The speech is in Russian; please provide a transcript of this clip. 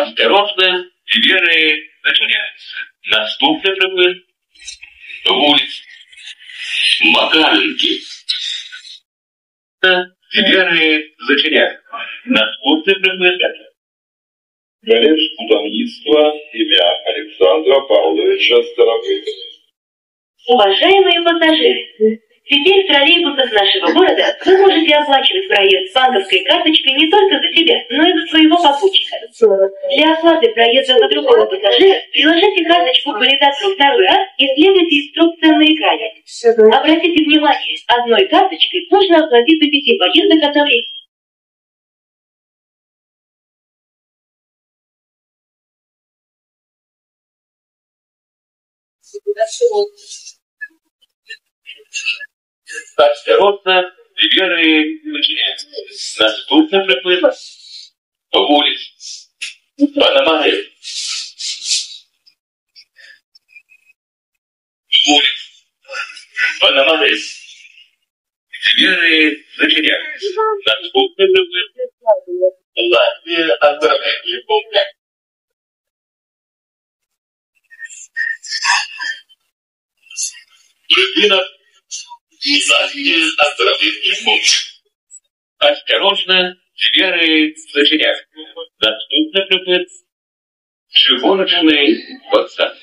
Осторожно, двери зачиняются. Наступный предмет. Улица. Макаренки. Двери зачиняются. Наступный предмет. Колледж будовництва имя Александра Павловича Старовыйкова. Уважаемые пассажиры, теперь в троллейбусах нашего города вы можете оплачивать проезд с банковской карточкой не только за себя, но и за своего попутчика. Для оплаты проезда за другого пассажира приложите карточку к валидатору второй раз и следуйте инструкциям на экране. Обратите внимание, одной карточкой можно оплатить до 5 поездок одновременно. Осторожно, двери зачиняются. Наступный предмет. Улица. Пономарев. Улица. Пономарев. Двери зачиняются. Наступный предмет. Латвия отправляет любовь. Литвинов. Латвия отправляет любовь. Осторожно, двери зачиняются. Наступный предмет. Чугуночный подсад.